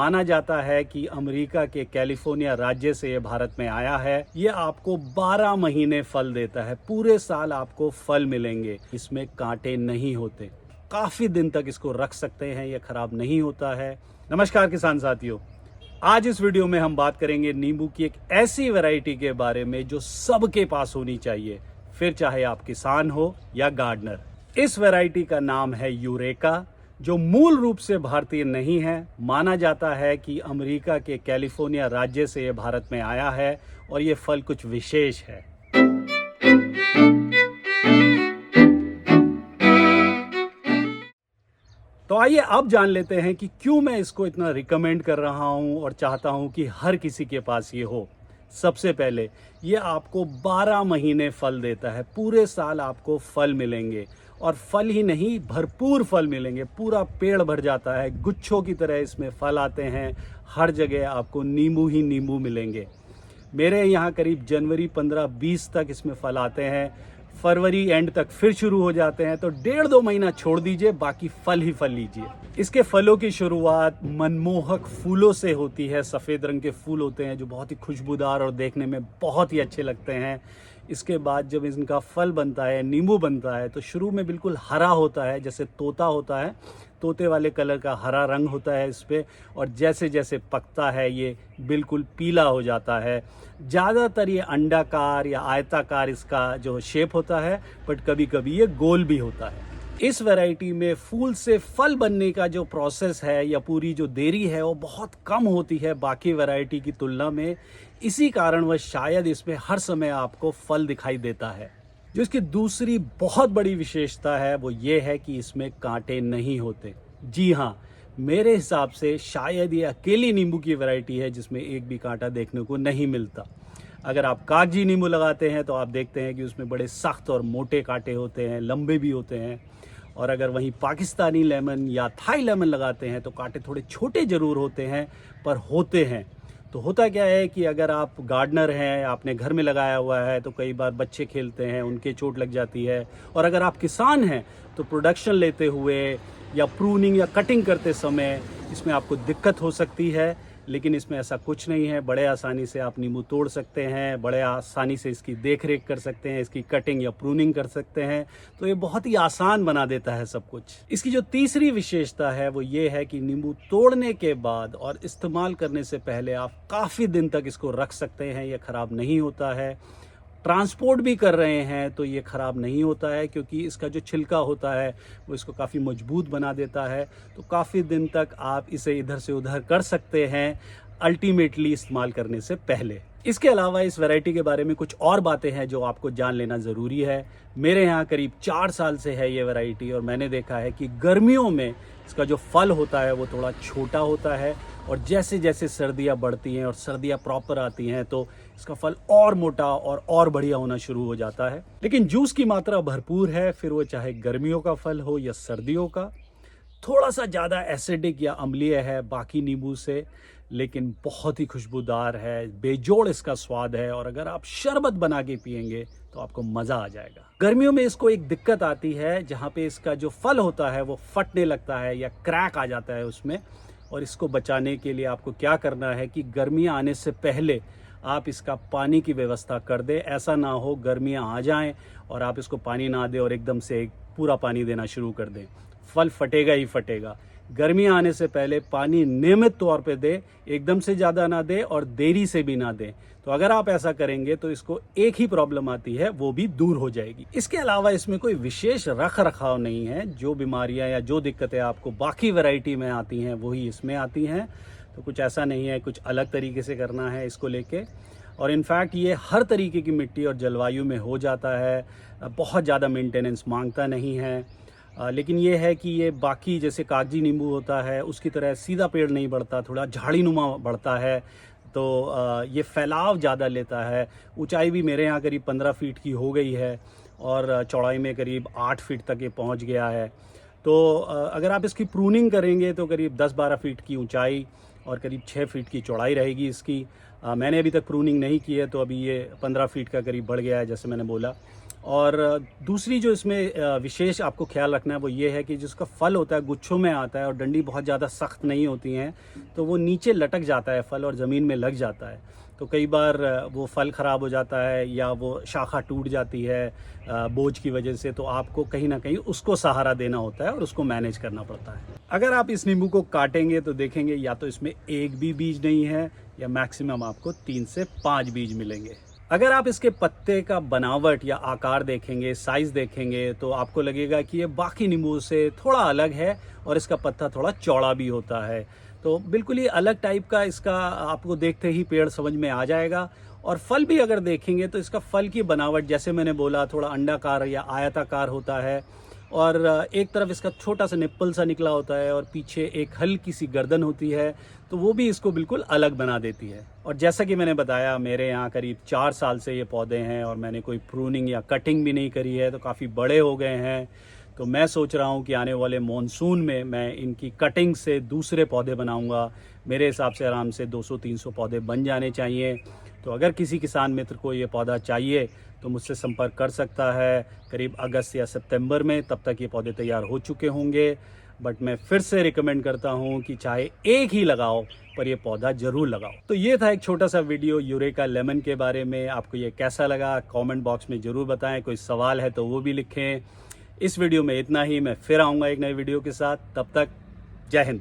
माना जाता है कि अमेरिका के कैलिफोर्निया राज्य से ये भारत में आया है। ये आपको 12 महीने फल देता है। पूरे साल आपको फल मिलेंगे। इसमें कांटे नहीं होते। काफी दिन तक इसको रख सकते हैं, ये खराब नहीं होता है। नमस्कार किसान साथियों, आज इस वीडियो में हम बात करेंगे नींबू की एक ऐसी वैरायटी के बारे में जो सबके पास होनी चाहिए, फिर चाहे आप किसान हो या गार्डनर। इस वैरायटी का नाम है यूरेका, जो मूल रूप से भारतीय नहीं है। माना जाता है कि अमेरिका के कैलिफोर्निया राज्य से ये भारत में आया है और ये फल कुछ विशेष है। तो आइए अब जान लेते हैं कि क्यों मैं इसको इतना रिकमेंड कर रहा हूं और चाहता हूं कि हर किसी के पास ये हो। सबसे पहले, ये आपको 12 महीने फल देता है। पूरे साल आपको फल मिलेंगे और फल ही नहीं, भरपूर फल मिलेंगे। पूरा पेड़ भर जाता है, गुच्छों की तरह इसमें फल आते हैं। हर जगह आपको नींबू ही नींबू मिलेंगे। मेरे यहाँ करीब जनवरी 15-20 तक इसमें फल आते हैं। फरवरी एंड तक फिर शुरू हो जाते हैं, तो 1.5-2 महीना छोड़ दीजिए, बाकी फल ही फल लीजिए। इसके फलों की शुरुआत मनमोहक फूलों से होती है। सफ़ेद रंग के फूल होते हैं जो बहुत ही खुशबूदार और देखने में बहुत ही अच्छे लगते हैं। इसके बाद जब इनका फल बनता है, नींबू बनता है, तो शुरू में बिल्कुल हरा होता है, जैसे तोता होता है, तोते वाले कलर का हरा रंग होता है इस पे। और जैसे जैसे पकता है ये बिल्कुल पीला हो जाता है। ज़्यादातर ये अंडाकार या आयताकार इसका जो शेप होता है, बट कभी कभी ये गोल भी होता है। इस वैरायटी में फूल से फल बनने का जो प्रोसेस है या पूरी जो देरी है वो बहुत कम होती है बाकी वैरायटी की तुलना में। इसी कारण वह शायद इसमें हर समय आपको फल दिखाई देता है। जो इसकी दूसरी बहुत बड़ी विशेषता है वो ये है कि इसमें कांटे नहीं होते। जी हाँ, मेरे हिसाब से शायद ये अकेली नींबू की वैरायटी है जिसमें एक भी कांटा देखने को नहीं मिलता। अगर आप कागजी नींबू लगाते हैं तो आप देखते हैं कि उसमें बड़े सख्त और मोटे कांटे होते हैं, लंबे भी होते हैं। और अगर वहीं पाकिस्तानी लेमन या थाई लेमन लगाते हैं तो कांटे थोड़े छोटे ज़रूर होते हैं, पर होते हैं। तो होता क्या है कि अगर आप गार्डनर हैं, आपने घर में लगाया हुआ है, तो कई बार बच्चे खेलते हैं, उनके चोट लग जाती है। और अगर आप किसान हैं तो प्रोडक्शन लेते हुए या प्रूनिंग या कटिंग करते समय इसमें आपको दिक्कत हो सकती है। लेकिन इसमें ऐसा कुछ नहीं है। बड़े आसानी से आप नींबू तोड़ सकते हैं, बड़े आसानी से इसकी देख रेख कर सकते हैं, इसकी कटिंग या प्रूनिंग कर सकते हैं। तो ये बहुत ही आसान बना देता है सब कुछ। इसकी जो तीसरी विशेषता है वो ये है कि नींबू तोड़ने के बाद और इस्तेमाल करने से पहले आप काफ़ी दिन तक इसको रख सकते हैं। ये ख़राब नहीं होता है। ट्रांसपोर्ट भी कर रहे हैं तो ये ख़राब नहीं होता है, क्योंकि इसका जो छिलका होता है वो इसको काफ़ी मजबूत बना देता है। तो काफ़ी दिन तक आप इसे इधर से उधर कर सकते हैं अल्टीमेटली इस्तेमाल करने से पहले। इसके अलावा इस वैरायटी के बारे में कुछ और बातें हैं जो आपको जान लेना ज़रूरी है। मेरे यहाँ करीब 4 साल से है ये वैरायटी, और मैंने देखा है कि गर्मियों में इसका जो फल होता है वो थोड़ा छोटा होता है, और जैसे जैसे सर्दियाँ बढ़ती हैं और सर्दियाँ प्रॉपर आती हैं तो इसका फल और मोटा और बढ़िया होना शुरू हो जाता है। लेकिन जूस की मात्रा भरपूर है, फिर वो चाहे गर्मियों का फल हो या सर्दियों का। थोड़ा सा ज़्यादा एसिडिक या अम्लीय है बाकी नींबू से, लेकिन बहुत ही खुशबूदार है, बेजोड़ इसका स्वाद है। और अगर आप शरबत बना के पियेंगे तो आपको मज़ा आ जाएगा। गर्मियों में इसको एक दिक्कत आती है, जहाँ पे इसका जो फल होता है वो फटने लगता है या क्रैक आ जाता है उसमें। और इसको बचाने के लिए आपको क्या करना है कि गर्मियाँ आने से पहले आप इसका पानी की व्यवस्था कर दें। ऐसा ना हो गर्मियाँ आ जाएं और आप इसको पानी ना दें और एकदम से पूरा पानी देना शुरू कर दें, फल फटेगा ही फटेगा। गर्मियाँ आने से पहले पानी नियमित तौर पे दें, एकदम से ज़्यादा ना दें और देरी से भी ना दें। तो अगर आप ऐसा करेंगे तो इसको एक ही प्रॉब्लम आती है, वो भी दूर हो जाएगी। इसके अलावा इसमें कोई विशेष रख रखाव नहीं है। जो बीमारियां या जो दिक्कतें आपको बाकी वैरायटी में आती हैं वही इसमें आती हैं। तो कुछ ऐसा नहीं है कुछ अलग तरीके से करना है इसको लेके। और इनफैक्ट ये हर तरीके की मिट्टी और जलवायु में हो जाता है, बहुत ज़्यादा मेंटेनेंस मांगता नहीं है। लेकिन ये है कि ये बाकी जैसे कागजी नींबू होता है उसकी तरह सीधा पेड़ नहीं बढ़ता, थोड़ा झाड़ी नुमा बढ़ता है। तो ये फैलाव ज़्यादा लेता है। ऊंचाई भी मेरे यहाँ करीब 15 फीट की हो गई है और चौड़ाई में करीब 8 फीट तक ये पहुँच गया है। तो अगर आप इसकी प्रूनिंग करेंगे तो करीब 10-12 फीट की ऊंचाई और करीब 6 फीट की चौड़ाई रहेगी इसकी। मैंने अभी तक प्रूनिंग नहीं की है, तो अभी ये 15 फीट का करीब बढ़ गया है जैसे मैंने बोला। और दूसरी जो इसमें विशेष आपको ख्याल रखना है वो ये है कि जिसका फल होता है गुच्छों में आता है और डंडी बहुत ज़्यादा सख्त नहीं होती हैं, तो वो नीचे लटक जाता है फल और ज़मीन में लग जाता है। तो कई बार वो फल ख़राब हो जाता है या वो शाखा टूट जाती है बोझ की वजह से, तो आपको कहीं ना कहीं उसको सहारा देना होता है और उसको मैनेज करना पड़ता है। अगर आप इस नींबू को काटेंगे तो देखेंगे या तो इसमें एक भी बीज नहीं है या मैक्सिमम आपको 3 से 5 बीज मिलेंगे। अगर आप इसके पत्ते का बनावट या आकार देखेंगे, साइज़ देखेंगे, तो आपको लगेगा कि ये बाकी नींबू से थोड़ा अलग है और इसका पत्ता थोड़ा चौड़ा भी होता है। तो बिल्कुल ही अलग टाइप का इसका आपको देखते ही पेड़ समझ में आ जाएगा। और फल भी अगर देखेंगे तो इसका फल की बनावट जैसे मैंने बोला थोड़ा अंडाकार या आयताकार होता है और एक तरफ इसका छोटा सा निप्पल सा निकला होता है और पीछे एक हल्की सी गर्दन होती है, तो वो भी इसको बिल्कुल अलग बना देती है। और जैसा कि मैंने बताया मेरे यहाँ करीब 4 साल से ये पौधे हैं और मैंने कोई प्रूनिंग या कटिंग भी नहीं करी है, तो काफ़ी बड़े हो गए हैं। तो मैं सोच रहा हूँ कि आने वाले मॉनसून में मैं इनकी कटिंग से दूसरे पौधे बनाऊँगा। मेरे हिसाब से आराम से 200-300 पौधे बन जाने चाहिए। तो अगर किसी किसान मित्र को ये पौधा चाहिए तो मुझसे संपर्क कर सकता है करीब अगस्त या सितंबर में, तब तक ये पौधे तैयार हो चुके होंगे। बट मैं फिर से रिकमेंड करता हूँ कि चाहे एक ही लगाओ पर ये पौधा ज़रूर लगाओ। तो ये था एक छोटा सा वीडियो यूरेका लेमन के बारे में। आपको ये कैसा लगा कमेंट बॉक्स में ज़रूर बताएं। कोई सवाल है तो वो भी लिखें। इस वीडियो में इतना ही। मैं फिर आऊँगा एक नए वीडियो के साथ। तब तक जय हिंद।